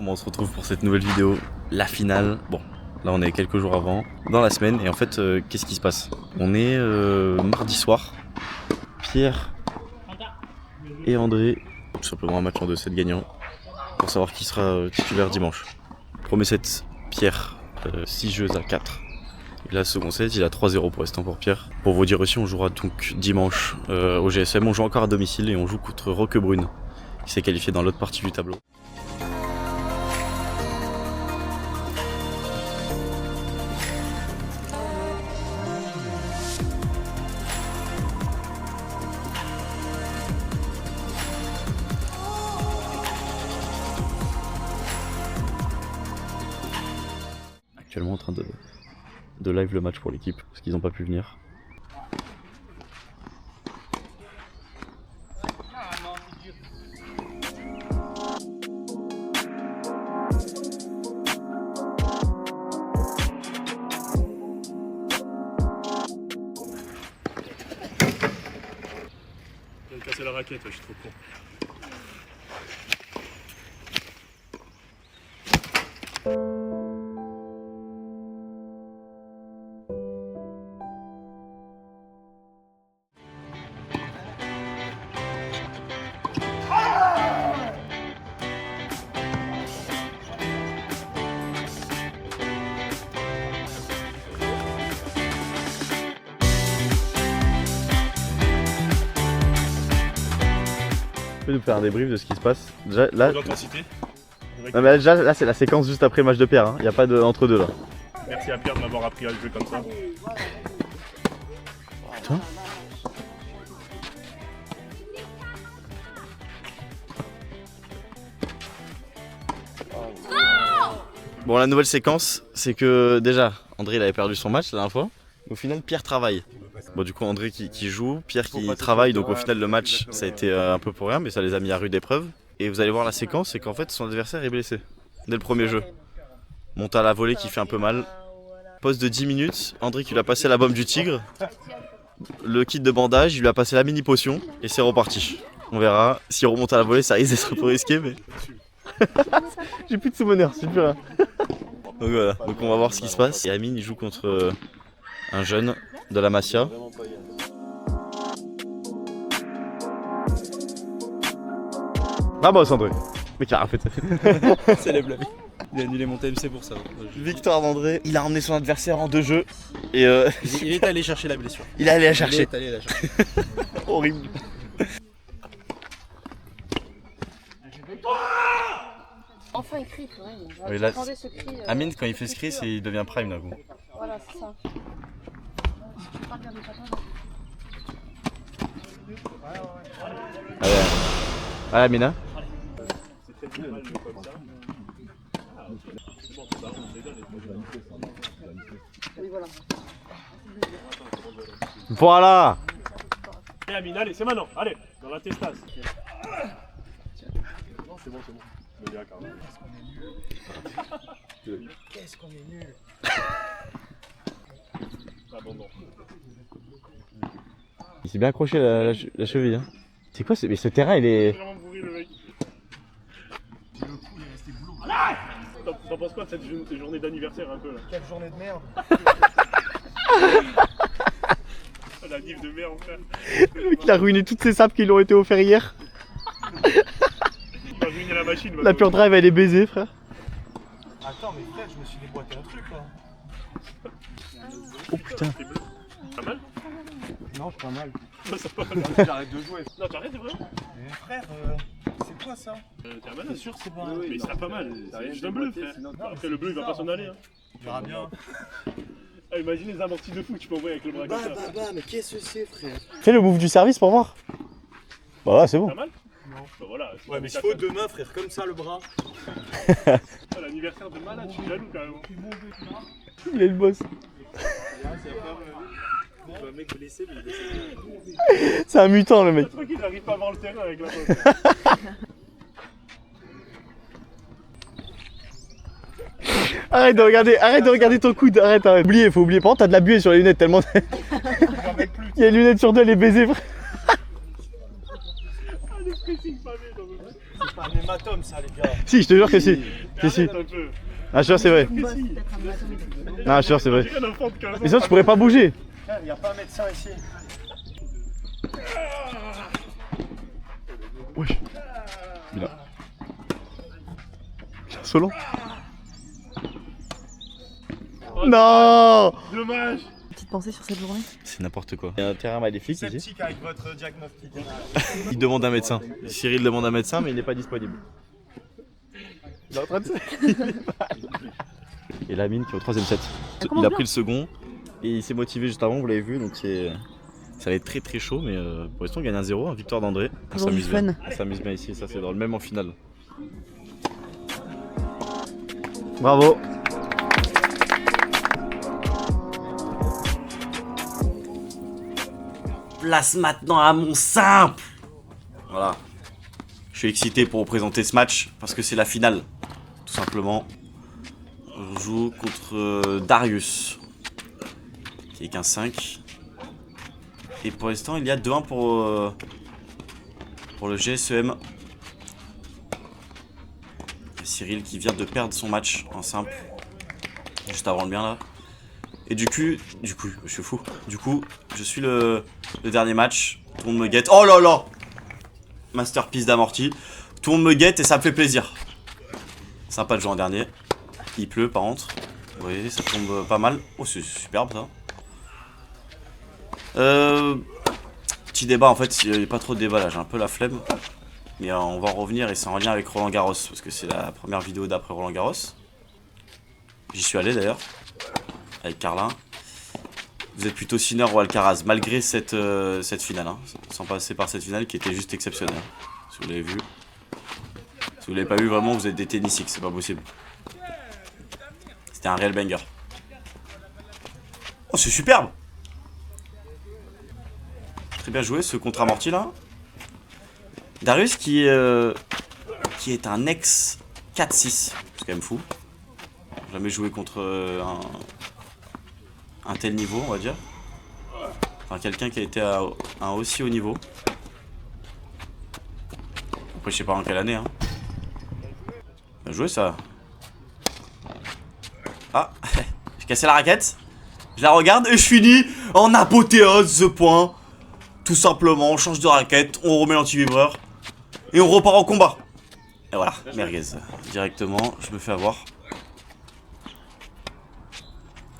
Comment on se retrouve pour cette nouvelle vidéo, la finale. Bon, là on est quelques jours avant, dans la semaine, et en fait, qu'est-ce qui se passe? On est mardi soir, Pierre et André, tout simplement un match en 2-7 gagnant, pour savoir qui sera titulaire dimanche. Premier set, Pierre, 6 jeux à 4. Et là, second set, il a 3-0 pour l'instant pour Pierre. Pour vous dire aussi, on jouera donc dimanche au GSM, on joue encore à domicile et on joue contre Roquebrune, qui s'est qualifié dans l'autre partie du tableau. Actuellement en train de live le match pour l'équipe parce qu'ils n'ont pas pu venir. Je viens de casser la raquette, je suis trop con. Tu peux nous faire un débrief de ce qui se passe? Déjà là, L'intensité. non, mais déjà, là c'est la séquence juste après le match de Pierre, hein. Il n'y a pas entre deux là. Merci à Pierre de m'avoir appris à jouer comme ça. Putain. Bon, la nouvelle séquence, c'est que déjà, André il avait perdu son match la dernière fois. Au final, Pierre travaille. Bon, du coup, André qui joue, Pierre qui travaille, donc au final, le match ça a été un peu pour rien, mais ça les a mis à rude épreuve. Et vous allez voir la séquence, c'est qu'en fait, son adversaire est blessé dès le premier jeu. Monte à la volée qui fait un peu mal. Pause de 10 minutes, André qui lui a passé la bombe du tigre, le kit de bandage, il lui a passé la mini potion et c'est reparti. On verra, s'il remonte à la volée, ça risque d'être un peu risqué, mais. J'ai plus de summoner, c'est plus rien. Donc voilà, donc on va voir ce qui se passe. Et Amine il joue contre un jeune de la Masia. Vamos André. Mais qui a fait. Célèbre la vie. Il a annulé mon TMC pour ça. Victoire d'André, il a emmené son adversaire en 2 jeux. Et Il est allé chercher la blessure. il est allé la chercher. Il est allé la chercher. Horrible. Enfin il crie, ouais. Oui, là, J'attendais ce cri. Amine quand il fait ce cri, il devient prime d'un coup. Voilà, c'est ça. Je peux pas regarder papa. Allez, allez Amina. Oui, voilà. Voilà. Allez Amine, allez, c'est maintenant, allez, dans la testasse. C'est bon, c'est bon. Me bien, quand même. Qu'est-ce qu'on est nul. Abandon. Il s'est bien accroché la cheville. Hein. C'est quoi mais ce terrain il est. Vraiment bourré le mec. T'en penses quoi de cette journée d'anniversaire un peu là? Quelle journée de merde. La div de merde frère. Le mec il a ruiné toutes ces sapes qui lui ont été offertes hier. Il va ruiner la machine. La pure drive elle est baisée frère. Attends mais frère, je me suis déboîté un truc là. Oh putain. Pas mal? Non, je pas mal. Non, ça va mal. J'arrête de jouer. Non, t'arrêtes, c'est vrai? Mais frère, c'est quoi ça? T'es un malade. T'es sûr que c'est pas un... Mais il sera pas mal. C'est juste un bleu frère. Après le bleu il va pas s'en aller. Hein. On verra bien. Ah, imagine les amortis de fou que tu peux envoyer avec le bras comme ça. mais qu'est-ce que c'est frère? Fais le move du service pour voir. Voilà c'est bon. Pas mal? Non. Bah voilà. Ouais mais il faut demain frère, comme ça le bras. Ah, l'anniversaire de malade, je suis jaloux carrément. Il est le boss. Un mec blessé, mais il est blessé. C'est un mutant le mec. Je crois qu'il n'arrive pas à voir le terrain avec la pote. Arrête de regarder ton coude, arrête. Faut oublier, par contre t'as de la buée sur les lunettes tellement. Il y a une lunette sur deux, elle est baisée frère. Ah, le pressing pavé, j'en veux plus. pas un hématome ça les gars. Si, je te jure que si. Si. Un peu. Ah, je te jure, c'est vrai. Boss, peut-être un hématome. Ah, je te jure, c'est vrai. J'ai un enfant de 15 ans. Mais sinon, tu pourrais pas bouger. Il y a pas un médecin ici. Wesh. Il a insolent. Non. Dommage. Petite pensée sur cette journée. C'est n'importe quoi. Il y a un terrain maléfique ici. Sceptique avec votre diagnostic. Il demande un médecin. Cyril demande un médecin, mais il n'est pas disponible. Il est en train de se... Et Lamine qui est au 3ème set. Il a pris le second et il s'est motivé juste avant, vous l'avez vu, donc ça va être très très chaud, mais pour l'instant on gagne 1-0, hein, victoire d'André. On Toujours du s'amuse bien. fun. On s'amuse bien ici, ça c'est drôle, même en finale. Bravo. Place maintenant à mon simple. Voilà. Je suis excité pour vous présenter ce match parce que c'est la finale, tout simplement. On joue contre Darius, qui est 15-5. Et pour l'instant, il y a 2-1 pour le GSEM. Cyril qui vient de perdre son match en simple, juste avant le mien là. Et du coup, je suis fou. Du coup, je suis le dernier match. Tout le monde me guette. Oh là là! Masterpiece d'amorti. Tout le monde me guette et ça me fait plaisir. Sympa de jouer en dernier. Il pleut par contre. Vous voyez, ça tombe pas mal. Oh, c'est superbe ça. Petit débat en fait. Il n'y a pas trop de débat là. J'ai un peu la flemme. Mais on va en revenir et c'est en lien avec Roland Garros. Parce que c'est la première vidéo d'après Roland Garros. J'y suis allé d'ailleurs. Avec Carlin. Vous êtes plutôt Sinner ou Alcaraz, malgré cette finale, hein, sans passer par cette finale qui était juste exceptionnelle. Si vous l'avez vu. Si vous l'avez pas vu, vraiment, vous êtes des tennistiques, c'est pas possible. C'était un réel banger. Oh, c'est superbe! Très bien joué, ce contre-amorti là. Darius qui est un ex 4-6, c'est quand même fou. Jamais joué contre un tel niveau, on va dire. Enfin, quelqu'un qui a été à un aussi haut niveau. Après, je sais pas en quelle année. Hein. Bien joué, ça. Ah, j'ai cassé la raquette. Je la regarde et je finis en apothéose ce point. Tout simplement, on change de raquette, on remet l'anti-vibreur. Et on repart en combat. Et voilà, merguez. Directement, je me fais avoir.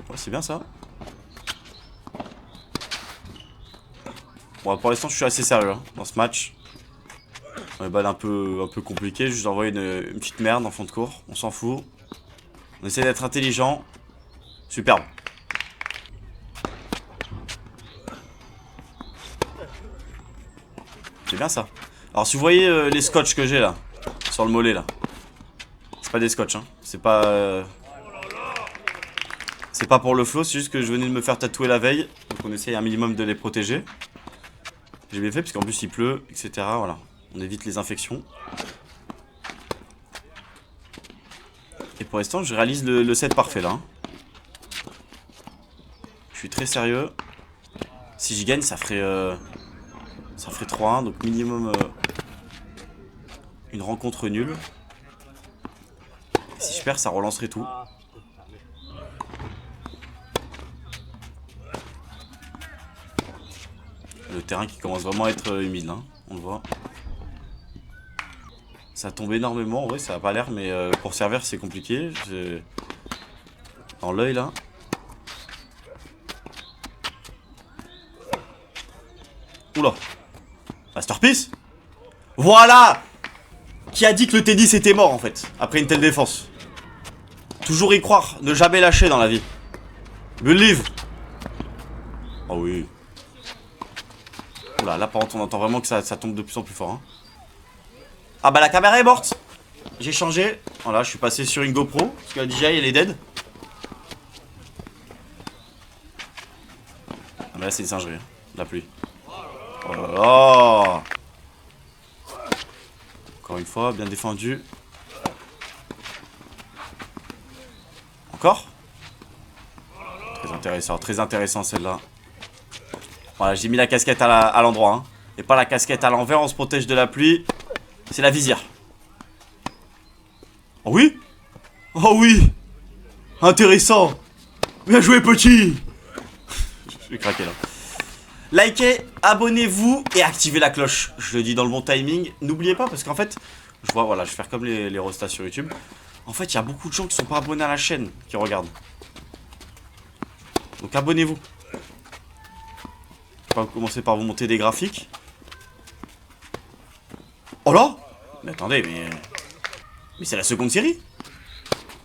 Ouais, c'est bien ça. Bon, pour l'instant, je suis assez sérieux hein, dans ce match. On est balle un peu compliqué. Juste envoyer une petite merde en fond de cours. On s'en fout. On essaie d'être intelligent. Superbe. C'est bien ça. Alors, si vous voyez les scotch que j'ai là, sur le mollet là, c'est pas des scotch, hein. C'est pas pour le flow, c'est juste que je venais de me faire tatouer la veille. Donc on essaye un minimum de les protéger. J'ai bien fait parce qu'en plus il pleut, etc. Voilà, on évite les infections. Et pour l'instant je réalise le set parfait là. Hein. Je suis très sérieux. Si je gagne ça ferait 3-1, donc minimum une rencontre nulle. Et si je perds ça relancerait tout. Le terrain qui commence vraiment à être humide, hein, on le voit. Ça tombe énormément, en vrai, ça a pas l'air, mais pour servir c'est compliqué. Dans l'œil là. Oula. Masterpiece. Voilà. Qui a dit que le tennis était mort en fait, après une telle défense. Toujours y croire, ne jamais lâcher dans la vie. Believe. Oh oui. Oula, là par contre on entend vraiment que ça tombe de plus en plus fort. Hein. Ah bah la caméra est morte. J'ai changé. Voilà, je suis passé sur une GoPro. Parce que la DJI elle est dead. Ah mais là c'est une singerie. Hein. La pluie. Oh là là. Encore une fois, bien défendu. Encore. Très intéressant celle-là. Voilà, j'ai mis la casquette à l'endroit. Hein. Et pas la casquette à l'envers, on se protège de la pluie. C'est la visière. Oh oui? Oh oui! Intéressant! Bien joué, petit! Je vais craquer là. Likez, abonnez-vous et activez la cloche. Je le dis dans le bon timing. N'oubliez pas parce qu'en fait, je vois, voilà, je vais faire comme les rostas sur YouTube. En fait, il y a beaucoup de gens qui sont pas abonnés à la chaîne qui regardent. Donc abonnez-vous. Je vais commencer par vous monter des graphiques. Oh là! Mais attendez, mais c'est la seconde série?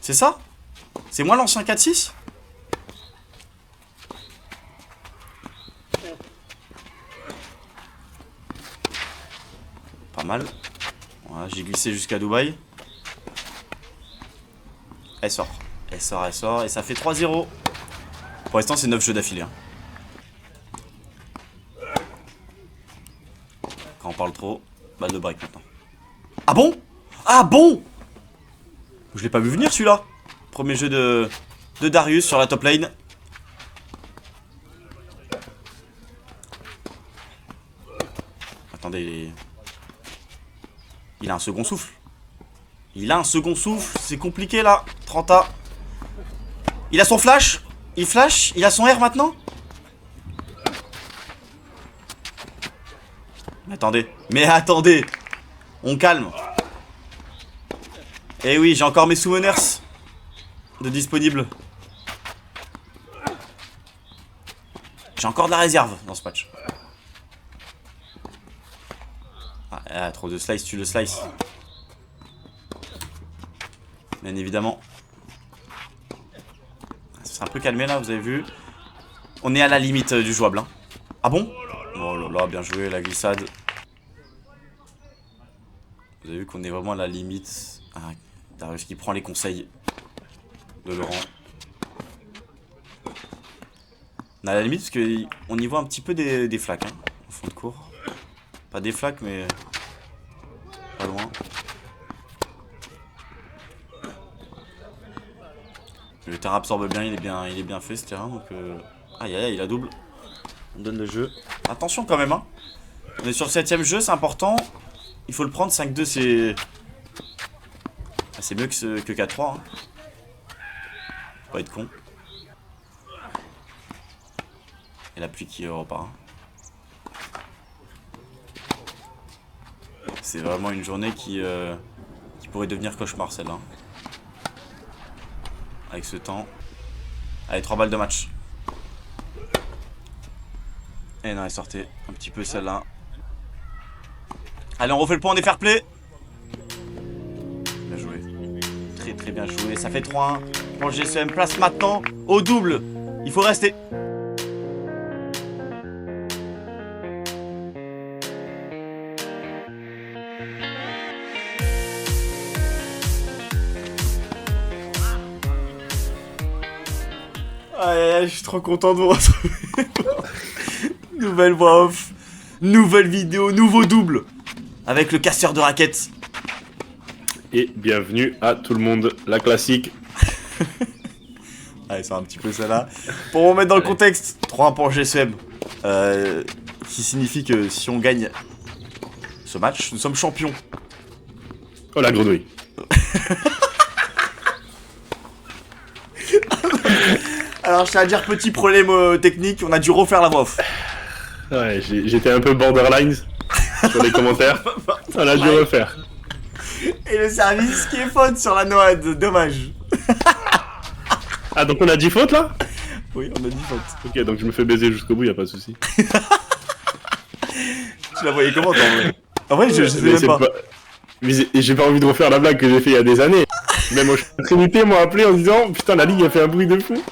C'est ça? C'est moi l'ancien 4-6? Pas mal. Voilà, j'ai glissé jusqu'à Dubaï. Elle sort. Elle sort, elle sort. Et ça fait 3-0. Pour l'instant, c'est 9 jeux d'affilée. Hein. Quand on parle trop, balle de break maintenant. Ah bon? Ah bon? Je l'ai pas vu venir celui-là. Premier jeu de Darius sur la top lane. Attendez, il a un second souffle. Il a un second souffle, c'est compliqué là. 30A. Il a son flash. Il flash. Il a son R maintenant. Mais attendez. On calme. Eh oui, j'ai encore mes summoners de disponibles. J'ai encore de la réserve dans ce patch. Ah, trop de slice, tu le slice. Bien évidemment. Ça s'est un peu calmé là, vous avez vu. On est à la limite du jouable. Hein. Ah bon? Oh là là, bien joué, la glissade. Vous avez vu qu'on est vraiment à la limite. Ah, Darius qui prend les conseils de Laurent. On est à la limite parce qu'on y voit un petit peu des flaques hein, au fond de cours. Pas des flaques mais pas loin. Le terrain absorbe bien, il est bien fait ce terrain donc aïe aïe aïe, il a double. On donne le jeu. Attention quand même hein. On est sur le 7ème jeu, c'est important. Il faut le prendre, 5-2 c'est... Ah, c'est mieux que 4-3 hein. Faut pas être con. Et la pluie qui repart. C'est vraiment une journée qui pourrait devenir cauchemar celle-là. Avec ce temps. Allez, 3 balles de match. Et non, elle sortait un petit peu celle-là. Allez, on refait le point, on est fair play. Bien joué. Très très bien joué. Ça fait 3-1 pour le GCM. Place maintenant au double. Il faut rester. Je suis trop content de vous retrouver. Nouvelle voix off, nouvelle vidéo, nouveau double avec le casseur de raquettes. Et bienvenue à tout le monde, la classique. Allez, c'est un petit peu ça là. Pour vous mettre dans le contexte, 3-1 pour GSM. Qui signifie que si on gagne ce match, nous sommes champions. Oh la grenouille. Alors je tiens à dire petit problème technique, on a dû refaire la voix off. Ouais, j'étais un peu borderline sur les commentaires. On a dû refaire. Et le service qui est faute sur la Noad, dommage. Ah donc on a 10 fautes là? Oui, on a dit faute. Ok, donc je me fais baiser jusqu'au bout, y a pas de souci. Tu la voyais comment toi en vrai? En vrai, je sais même pas. Mais j'ai pas envie de refaire la blague que j'ai fait il y a des années. Même au Trinité m'ont appelé en disant putain la ligue a fait un bruit de fou.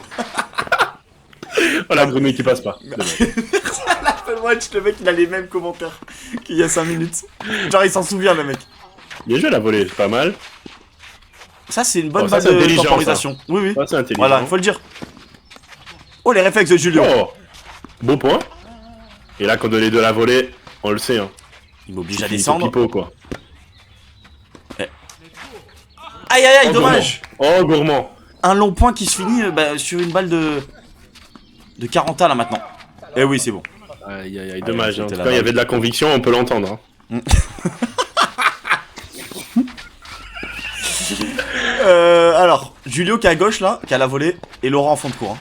Oh la grenouille qui passe pas. À l'Apple Watch, le mec il a les mêmes commentaires qu'il y a 5 minutes. Genre il s'en souvient le mec. Bien joué la volée, c'est pas mal. Ça c'est une bonne ça, base c'est de intelligent, temporisation. ça. Oui oui. Ça, c'est intelligent. Voilà, faut le dire. Oh les réflexes de Julio. Oh, beau point. Et là quand on est de la volée, on le sait hein. Il m'oblige à Finito descendre. pipo, quoi. Aïe aïe aïe, Oh, dommage. Gourmand. Oh gourmand. Un long point qui se finit sur une balle de 40A là maintenant. Eh oui c'est bon. Aïe aïe aïe, dommage. En tout c'était cas, la il y balle. avait de la conviction, on peut l'entendre. Hein. Alors, Julio qui est à gauche là, qui a la volée, et Laurent en fond de cours. Hein.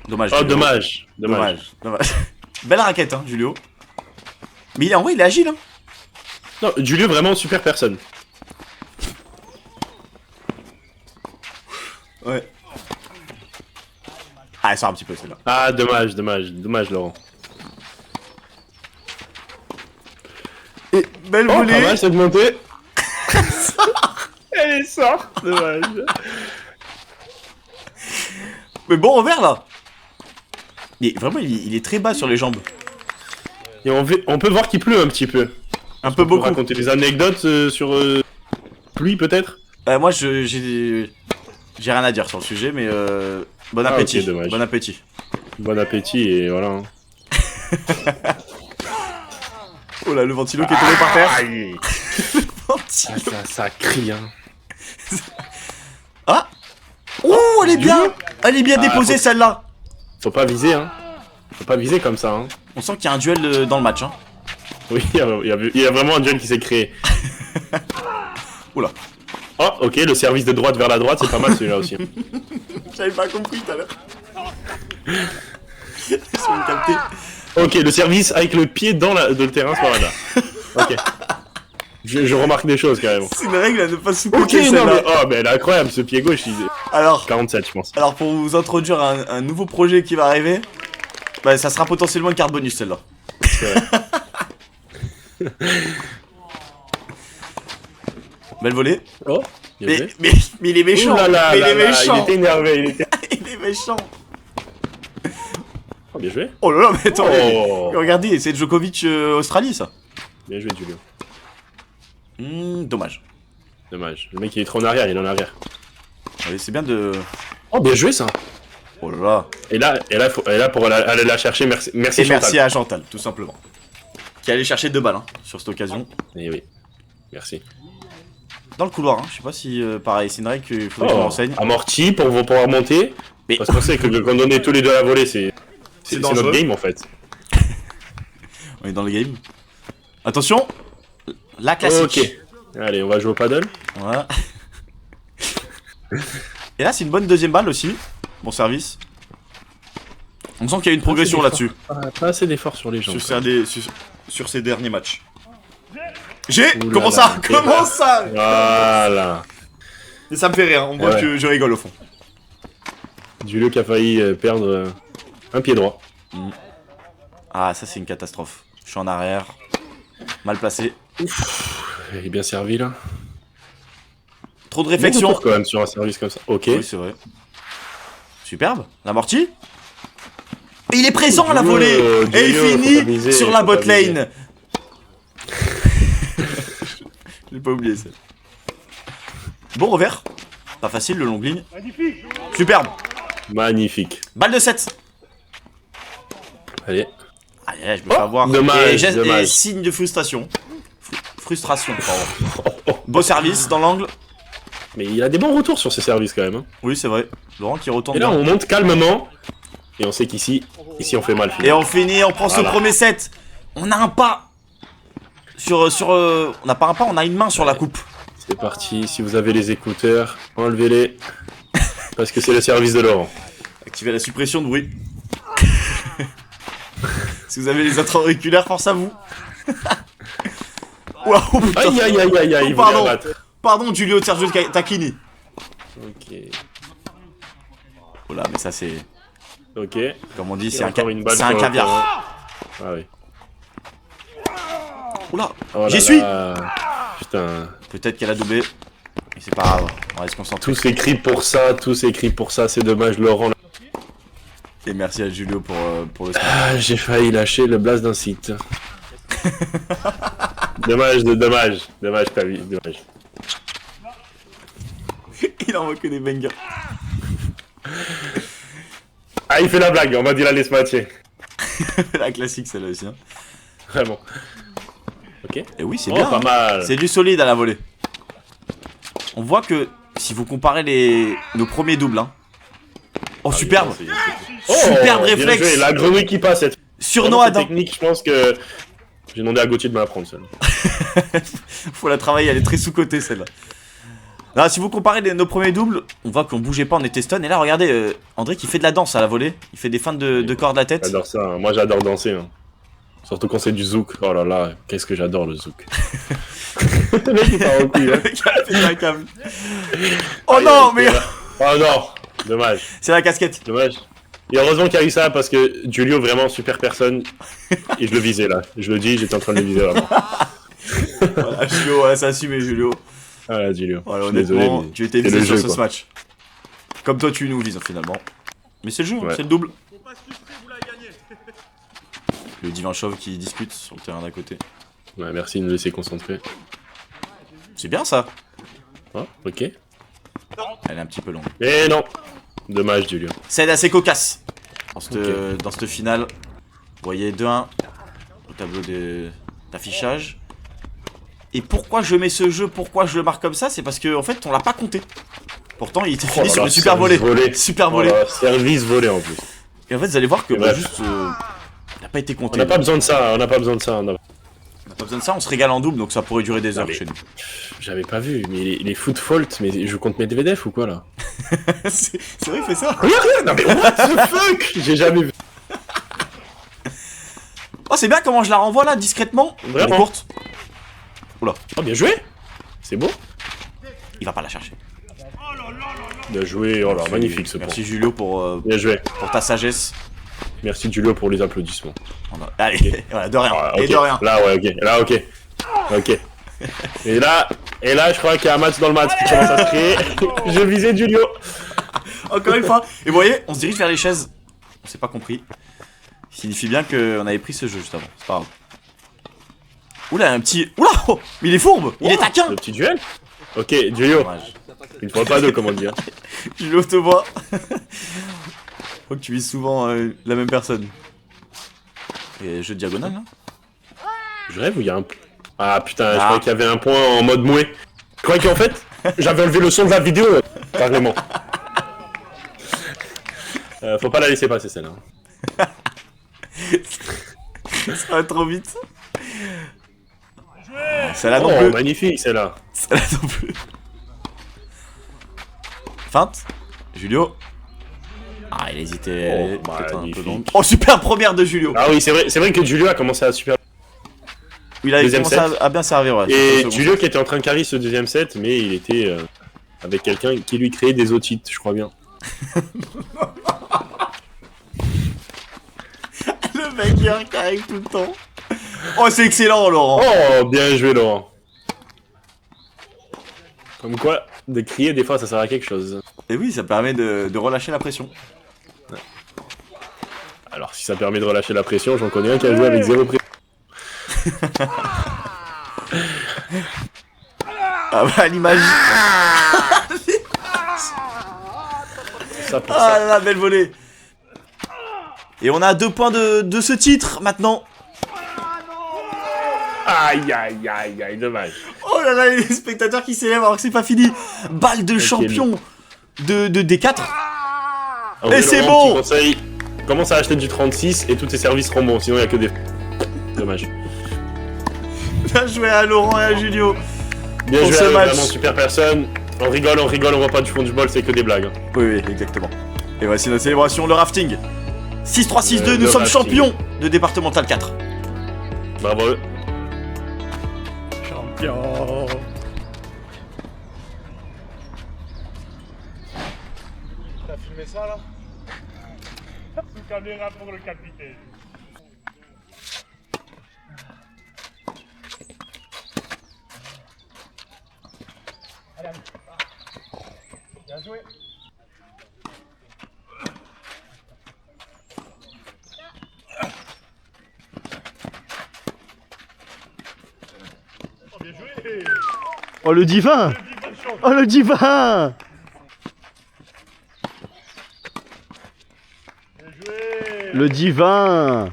Dommage. Oh, Julio. dommage. Belle raquette, hein, Julio. Mais en vrai, il est agile. Hein. Non, Julio, vraiment super personne. Ouais. Ah, elle sort un petit peu celle-là. Ah, dommage, Laurent. Et belle Oh, volée. pas mal cette montée. Elle sort, dommage. Mais bon revers là. Vraiment, il est très bas sur les jambes. Et on peut voir qu'il pleut un petit peu. Un peu On peut beaucoup. raconter des anecdotes sur pluie peut-être. Moi, j'ai rien à dire sur le sujet, mais bon appétit. ok, dommage. Bon appétit. Bon appétit et voilà. Hein. Oh là, le ventilo qui est tombé par terre. Aïe. Ventilo. Ça crie hein. Ah. Oh, elle est bien. Elle est bien Ah, déposée faut- celle-là. Faut pas viser hein. Faut pas viser comme ça hein. On sent qu'il y a un duel dans le match. Hein. Oui, il y a vraiment un duel qui s'est créé. Oula. Oh, ok, le service de droite vers la droite, c'est pas mal celui-là aussi. J'avais pas compris tout à l'heure. Laisse-moi me capter. Ok, le service avec le pied dans le terrain, c'est pas mal là. Ok. Je remarque des choses carrément. C'est une règle à ne pas Ok, sous-côté non mais, celle-là. oh, mais elle est incroyable ce pied gauche, il est Alors, 47 je pense. pour vous introduire un nouveau projet qui va arriver, bah, ça sera potentiellement une carte bonus celle-là. Belle volée. Oh, bien joué. Mais il est méchant. Ouh là là mais là il est là, méchant. il était énervé, Il est méchant. Oh, bien joué. Oh là là, mais attends. Oh. Regardez, c'est Djokovic Australie ça. Bien joué Julio. Dommage. Dommage, le mec il est trop en arrière, il est en arrière. Allez, c'est bien de. Oh, bien joué ça. Oh là là. Et là pour aller la chercher, merci Et Chantal. merci à Chantal, tout simplement. Qui allait chercher 2 balles hein, sur cette occasion. Eh oui, merci. Dans le couloir, hein. Je sais pas si pareil, c'est une règle qu'il faudrait que je Oh, m'enseigne. amorti pour pouvoir monter. Mais- Parce qu'on sait que quand on est tous les deux à la volée, c'est dangereux. notre game en fait. On est dans le game. Attention. La classique. Ok. Allez, on va jouer au paddle. Voilà. Et là, c'est une bonne deuxième balle aussi. Bon service. On sent qu'il y a une progression là-dessus. Pas assez d'efforts sur les jambes. Sur ces derniers matchs. J'ai Ouh là Comment là, ça t'es Comment bas. ça Voilà. Et ça me fait rire, on voit Ouais. que je rigole au fond. Julio qui a failli perdre un pied droit. Ah, ça c'est une catastrophe. Je suis en arrière. Mal placé. Il est bien servi là. Trop de Bon réflexion. retour, quand même sur un service comme ça. Ok. Oui, c'est vrai. Superbe. L'amorti. Et il est présent à la volée. Et il Julio, faut pas finit viser, sur la faut pas bot viser. lane. J'ai pas oublié ça. Bon revers. Pas facile le long ligne. Superbe. Magnifique. Balle de 7. Allez. Aïe, aïe, je me fais avoir. dommage, Et dommage. et signe de frustration. Frustration, pardon. Beau service dans l'angle. Mais il a des bons retours sur ses services quand même. Hein. Oui, c'est vrai. Laurent qui retourne Et là, bien. on monte calmement. Et on sait qu'ici, on fait mal. Et on finit, on prend ce Voilà. premier set. On a un pas. On n'a pas un pas, on a une main sur la coupe. C'est parti. Si vous avez les écouteurs, enlevez-les. Parce que c'est le service de Laurent. Activez la suppression de bruit. Si vous avez les intra-auriculaires, force à vous. Waouh, putain. Aïe aïe aïe aïe aïe. Oh, il pardon. voulait abattre. Pardon, Giulio Sergio Tacchini. Ok. Oh là, mais ça c'est. Ok. Comme on dit, Et c'est un, encore une balle c'est un sur- caviar. Ah oui. Oula, Oh là j'y là. suis. Putain. Peut-être qu'elle a doublé. Mais c'est pas grave, on va se concentrer. Tous écrits pour ça, c'est dommage Laurent. Et merci à Giulio pour le score. Ah, j'ai failli lâcher le blast d'un site. dommage, t'as vu, dommage. Il envoie que des bangers. Ah, il fait la blague, on va dire la laisse matcher. La classique celle-là aussi. Hein. Vraiment. Ok. Et oui, c'est Oh, bien. pas hein. mal. C'est du solide à la volée. On voit que si vous comparez nos premiers doubles, hein. Oh, superbe. Superbe bien réflexe. joué, la grenouille qui passe. Sur Vraiment, Noah, cette technique, je pense que j'ai demandé à Gauthier de me l'apprendre seul. faut la travailler, elle est très sous-cotée celle-là. Non, si vous comparez nos premiers doubles, on voit qu'on bougeait pas, on était stun. Et là, regardez, André qui fait de la danse à la volée. Il fait des feintes de corps de la tête. J'adore ça, hein. Moi j'adore danser. Hein. Surtout quand c'est du zouk. Oh là là, qu'est-ce que j'adore le zouk. Le mec il part au couille, hein. C'est un câble. Oh non, mais Oh non, dommage, c'est la casquette. dommage. Et heureusement qu'il y a eu ça parce que Julio, vraiment super personne. Et je le visais là. Je le dis, j'étais en train de le viser vraiment. Voilà, Julio, ouais, ça assumé, Julio. Voilà, Julio. Voilà, Je suis désolé, honnêtement, mais tu étais c'est visé le sur jeu, ce quoi. match. Comme toi, tu nous vises finalement. Mais c'est le jeu, Ouais. c'est le double. Faut pas se frustrer, vous l'avez gagné. Le divin chauve qui discute sur le terrain d'à côté. Ouais, merci de me laisser concentrer. C'est bien ça. Oh, ok. Elle est un petit peu longue. Mais non. Dommage, Julio. C'est assez cocasse. Dans cette, Ok. dans cette finale, vous voyez 2-1 au tableau d'affichage. Et pourquoi je mets ce jeu, pourquoi je le marque comme ça, c'est parce qu'en fait on l'a pas compté. Pourtant il était Oh fini là sur là, le super service volé. Super Oh volé. là, service volé en plus. Et en fait vous allez voir que Et bref. juste il n'a pas été On compté. n'a pas besoin de ça, on n'a pas besoin de ça. On n'a pas besoin de ça, on se régale en double donc ça pourrait durer des heures mais- chez nous. J'avais pas vu, mais les foot fault, mais je compte mes DVDF ou quoi là? c'est vrai, il fait ça. Regarde, non mais what the fuck? J'ai jamais vu. Oh c'est bien comment je la renvoie là discrètement. Elle est Vraiment. courte. Oh, bien joué. C'est beau. Il va pas la chercher. Bien joué, oh là, magnifique ce point. Merci Julio pour Bien joué. ta sagesse. Merci Julio pour les applaudissements. Allez, voilà, de rien. Ah, Et ok. de rien. Là, ouais, ok. Là, ok. Ok. Et là, je crois qu'il y a un match dans le match qui commence à se créer. Je visais Julio. Encore une fois. Et vous voyez, on se dirige vers les chaises. On s'est pas compris. Signifie bien qu'on avait pris ce jeu juste avant. C'est pas grave. Oula, un petit. Oula oh, mais il est fourbe. Il est taquin. Le petit duel. Ok, Julio. Dommage. Il ne faut pas deux, comment dire. Julio te voit. Je crois que tu vises souvent la même personne. Et jeu de diagonale, hein. Je rêve où il y a un. Ah putain, je Ah. croyais qu'il y avait un point en mode mouet. Je croyais qu'en fait, j'avais enlevé le son de la vidéo. Carrément. Faut pas la laisser passer celle-là. Ça va trop vite. Celle-là non Oh, plus. magnifique celle-là. Celle-là non plus. Feinte. Julio. Ah, il hésitait. Elle est peut-être un peu magnifique. longue. Oh, super première de Julio. Ah oui, c'est vrai que Julio a commencé à super. Il a Deuxième commencé à bien servir, ouais. sur le Et second Julio set. qui était en train de carry ce deuxième set, mais il était avec quelqu'un qui lui créait des otites, je crois bien. Le mec qui arrive tout le temps. Oh, c'est excellent, Laurent. Oh, bien joué Laurent. Comme quoi, de crier des fois ça sert à quelque chose. Et oui, ça permet de relâcher la pression. Alors si ça permet de relâcher la pression, j'en connais un qui a joué avec zéro pression. Ah bah, l'image. Ça pour Ah ça. là là, belle volée. Et on a 2 points de ce titre maintenant. Aïe aïe aïe aïe, dommage. Oh là là, les spectateurs qui s'élèvent alors que c'est pas fini. Balle de champion de D4. En vrai, Et c'est Laurent, bon. petit conseil, commence à acheter du 36 et tous tes services seront bons, sinon il y a que des... Dommage. Bien joué à Laurent et à Julio. Bien Pour joué, ce match. vraiment super personne. On rigole, on voit pas du fond du bol, c'est que des blagues. Hein. Oui, oui, exactement. Et voici notre célébration, le rafting. 6-3-6-2, nous Le sommes rafting. champions de départemental 4. Bravo. Champion. T'as filmé ça là? Sous caméra pour le capitaine. Allez, allez. Bien joué. Oh, bien joué. Oh le divin! Oh le divin! Bien joué. Le divin!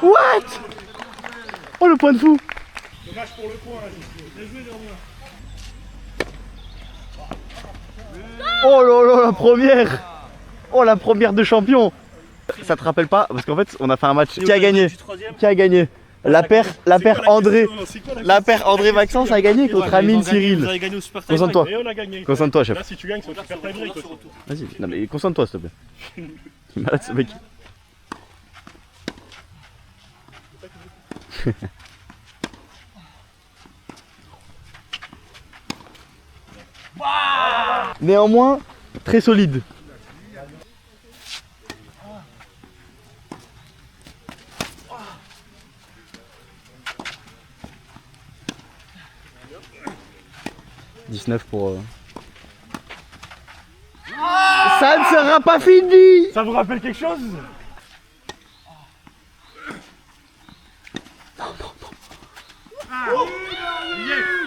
What? Oh le point de fou! Match pour le coin, bien joué Damien. Oh là là, la première! Oh, la première de champion! Ça te rappelle pas? Parce qu'en fait, on a fait un match. Qui a gagné? Qui a gagné? La paire André. La paire André Maxence a gagné contre Amine Cyril. Concentre-toi. Et on a gagné. Concentre-toi, chef. Là, si tu gagnes, c'est un super tie-break aussi. Vas-y, non mais concentre-toi s'il te plaît. Il est malade ce mec. Néanmoins, très solide. « 19 pour... Ça ne sera pas fini! Ça vous rappelle quelque chose?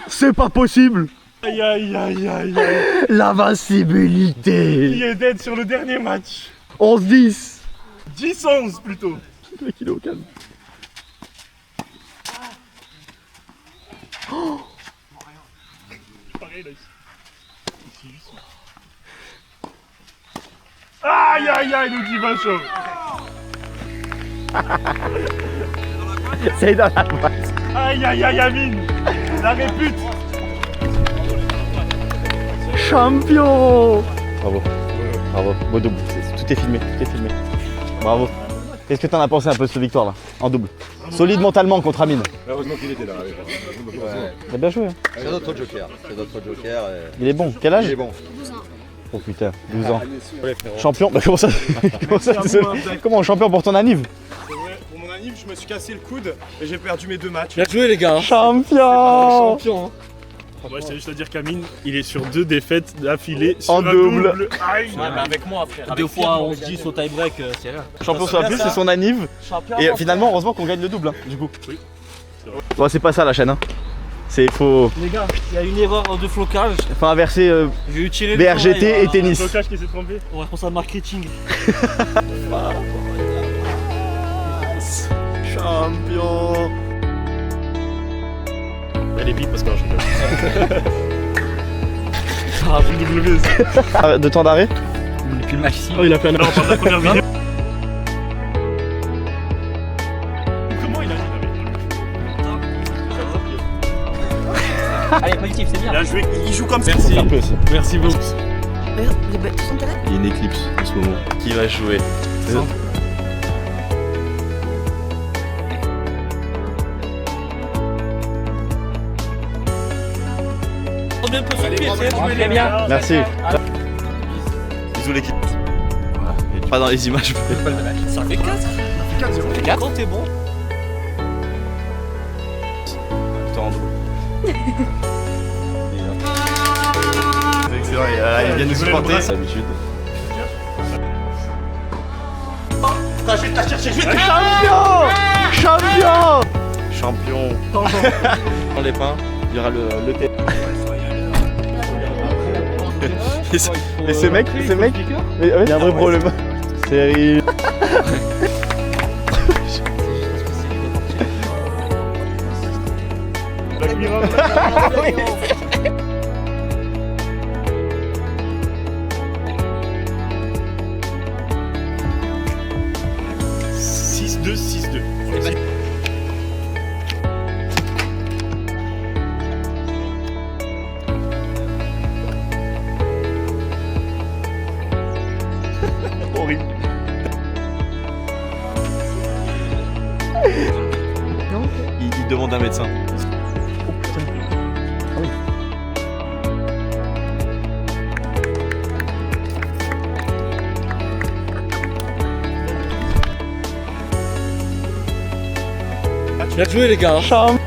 C'est pas possible! Aïe aïe aïe aïe aïe. L'invincibilité! Il est dead sur le dernier match. 11-10! 10-11 plutôt. Le mec il est au calme. Pareil là ici. Juste. Aïe aïe aïe, nous dit Vincho. C'est dans la boîte. Aïe aïe aïe Amine. La répute. Champion! Bravo. Bravo. Beau double. Tout est filmé. Tout est filmé. Bravo. Qu'est-ce que t'en as pensé un peu de cette victoire là? En double. Solide mentalement contre Amine. Heureusement qu'il était là. Il a bien joué. Hein. C'est notre joker. C'est notre joker. Il est bon. Quel âge? Il est bon. Oh putain, 12 ans. Champion? Bah comment ça? Comment champion pour ton anniv? C'est vrai, pour mon anniv, je me suis cassé le coude et j'ai perdu mes 2 matchs. Bien joué les gars. Champion! Champion. Ouais, c'est juste à dire qu'Amine, il est sur 2 défaites d'affilée sur En un double. Aïe. avec moi frère. 2 fois 11-10 au tie-break, c'est rien. Champion sur la plus, c'est son anniv. Et finalement, heureusement qu'on gagne le double, hein, du coup. Oui. Bon, c'est pas ça la chaîne. Hein. C'est faut Les gars, il y a une erreur de flocage. inverser J'ai utilisé BRGT et tennis. Le blocage qui s'est trompé. Au responsable marketing. Champion. Elle est bip parce que je rigole. Ah, W. De temps d'arrêt? depuis le match ici. Oh, il a fait un erreur par la première vidéo. Comment il a Allez, positif, c'est bien. Bien joué, il joue comme ça. Faut faire plus. Merci beaucoup. Il y a une éclipse en ce moment. Qui va jouer? Bien peu sur le pied, c'est bien. Merci. Bisous l'équipe. Pas dans les images. Ça fait 4. 4 quand t'es bon. Putain, en double. C'est excellent, il vient nous supporter. C'est l'habitude. Champion! Champion! Champion! Dans les pains, il y aura le thé. Et ce mec, il y a un vrai problème. Sérieux. Black Mirror. 6-2, 6-2. Horrible. Il demande un médecin. Oh putain. Ah oui. Bien joué les gars. Champion!